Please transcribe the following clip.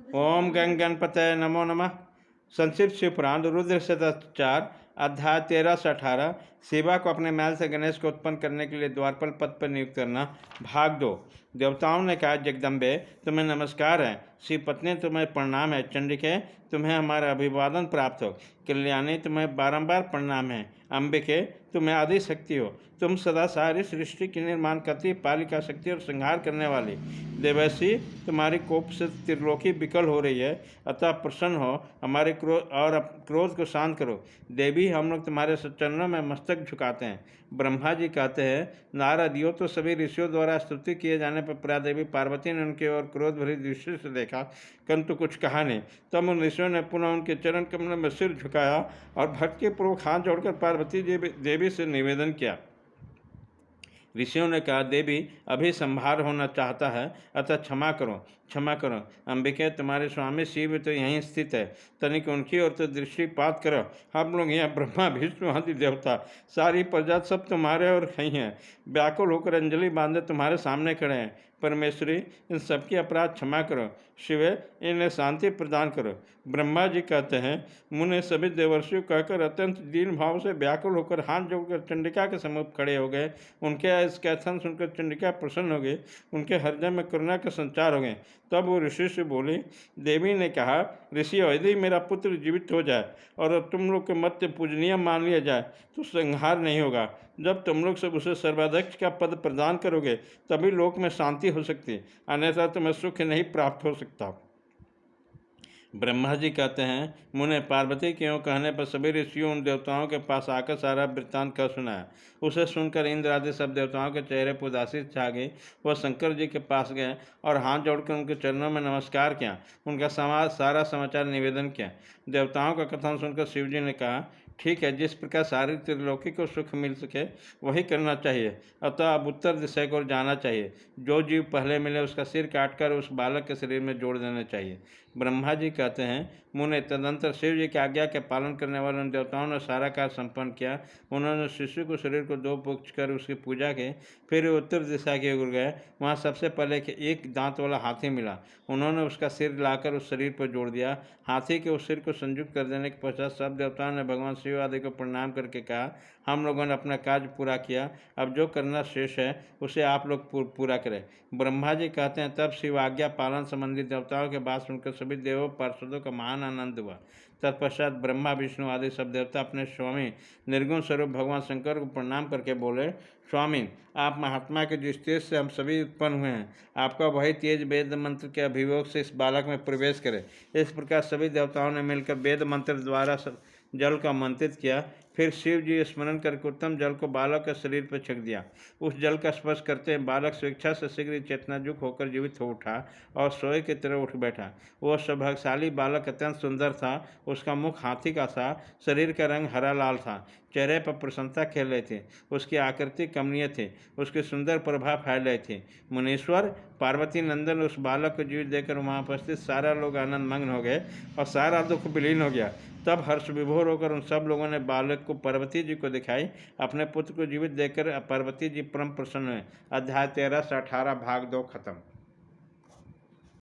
ओम गंग गणपतये नमो नमः। संक्षिप्त शिवपुराण रुद्र शतक 4 अध्याय 13 से 18। शिवा को अपने महल से गणेश को उत्पन्न करने के लिए द्वारपाल पद पर नियुक्त करना। भाग 2। देवताओं ने कहा, जगदम्बे तुम्हें नमस्कार है, शिव पत्नी तुम्हें प्रणाम है, चंडिके तुम्हें हमारा अभिवादन प्राप्त हो, कल्याणी तुम्हें बारंबार प्रणाम है, अंबिके तुम्हें आदि शक्ति हो, तुम सदा सारी सृष्टि की निर्माण करती, पालिका शक्ति और संहार करने वाली। देवसी तुम्हारी कोप से त्रिलोकी विकल हो रही है, अतः प्रसन्न हो, हमारे क्रोध को शांत करो। देवी हम लोग तुम्हारे चरणों में मस्तक झुकाते हैं। ब्रह्मा जी कहते हैं, नारद यो तो सभी ऋषियों द्वारा स्तुति किए जाने पर प्रादेवी पार्वती ने उनके ओर क्रोध भरी दृष्टि से देखा, किंतु कुछ कहा नहीं। तब उन ऋषियों ने पुनः उनके चरण कमल में सिर झुकाया और भक्ति पूर्वक हाथ जोड़कर पार्वती देवी से निवेदन किया। ऋषियों ने कहा, देवी अभी संभार होना चाहता है, अतः क्षमा करो, क्षमा करो। अंबिके तुम्हारे स्वामी शिव तो यहीं स्थित है, तनिक उनकी ओर तो दृष्टिपात करो। हम लोग यहाँ ब्रह्मा विष्णु आदि देवता सारी प्रजा सब तुम्हारे और कहीं हैं, व्याकुल होकर अंजलि बांधे तुम्हारे सामने खड़े हैं। परमेश्वरी इन सबकी अपराध क्षमा करो, शिवे इन्हें शांति प्रदान करो। ब्रह्मा जी कहते हैं, मुने सभी देवर्षियों कहकर अत्यंत दीन भाव से व्याकुल होकर हाथ जोड़कर चंडिका के सम्मुख खड़े हो गए। उनके इस कथन सुनकर चंडिका प्रसन्न हो गई, उनके हृदय में करुणा का संचार हो गए। तब वो ऋषि से बोली। देवी ने कहा, ऋषि यदि मेरा पुत्र जीवित हो जाए और तुम लोग के मत पूजनीय मान लिया जाए तो संहार नहीं होगा। जब तुम लोग सब उसे सर्वाध्यक्ष का पद प्रदान करोगे तभी लोक में शांति हो सकती, अन्यथा तुम्हें सुख नहीं प्राप्त हो सकता। ब्रह्मा जी कहते हैं, मुने पार्वती के यूँ कहने पर सभी ऋषियों उन देवताओं के पास आकर सारा वृत्तांत कह सुनाया। उसे सुनकर इंद्र आदि सब देवताओं के चेहरे पर उदासी छा गई। वह शंकर जी के पास गए और हाथ जोड़कर उनके चरणों में नमस्कार किया, उनका सारा समाचार निवेदन किया। देवताओं का कथन सुनकर शिव जी ने कहा, ठीक है, जिस प्रकार सारी त्रिलोकी को सुख मिल सके वही करना चाहिए, अतः अब उत्तर दिशा को जाना चाहिए। जो जीव पहले मिले उसका सिर काटकर उस बालक के शरीर में जोड़ देना चाहिए। ब्रह्मा जी कहते हैं, मुने तदंतर शिव जी की आज्ञा के पालन करने वाले उन देवताओं ने सारा कार्य संपन्न किया। उन्होंने शिशु को शरीर को दो पुछ कर उसकी पूजा की, फिर उत्तर दिशा की ओर गए। वहाँ सबसे पहले एक दांत वाला हाथी मिला। उन्होंने उसका सिर लाकर उस शरीर पर जोड़ दिया। हाथी के उस सिर को संयुक्त कर देने के पश्चात सब देवताओं ने भगवान शिव आदि को प्रणाम करके कहा, हम लोगों ने अपना कार्य पूरा किया, अब जो करना शेष है उसे आप लोग पूरा करें। ब्रह्मा जी कहते हैं, तब शिव आज्ञा पालन संबंधी देवताओं के बात सुनकर सभी देवों पार्षदों का महान आनंद हुआ। तत्पश्चात ब्रह्मा विष्णु आदि सब देवता अपने स्वामी निर्गुण स्वरूप भगवान शंकर को प्रणाम करके बोले, स्वामी आप महात्मा के जिस तेज से हम सभी उत्पन्न हुए हैं, आपका वही तेज वेद मंत्र के अभियोग से इस बालक में प्रवेश करे। इस प्रकार सभी देवताओं ने मिलकर वेद मंत्र द्वारा जल का मंत्रित किया। फिर शिव जी स्मरण करके उत्तम जल को बालक के शरीर पर छिड़क दिया। उस जल का स्पर्श करते हैं बालक स्वेच्छा से शीघ्र चेतनायुक्त होकर जीवित हो उठा और सोए की तरह उठ बैठा। वह सौभाग्यशाली बालक अत्यंत सुंदर था। उसका मुख हाथी का था, शरीर का रंग हरा लाल था, चेहरे पर प्रसन्नता खेल रही थी, उसकी आकृति कमनीय थी, उसकी सुंदर प्रभा फैल रही थी। मुनीश्वर पार्वती नंदन उस बालक को जीवित देकर वहाँ उपस्थित सारा लोग आनंद मग्न हो गए और सारा दुख विलीन हो गया। तब हर्ष विभोर होकर उन सब लोगों ने बालक को पार्वती जी को दिखाई। अपने पुत्र को जीवित देखकर पार्वती जी परम प्रसन्न हुए। अध्याय 13 से 18 भाग 2 खत्म।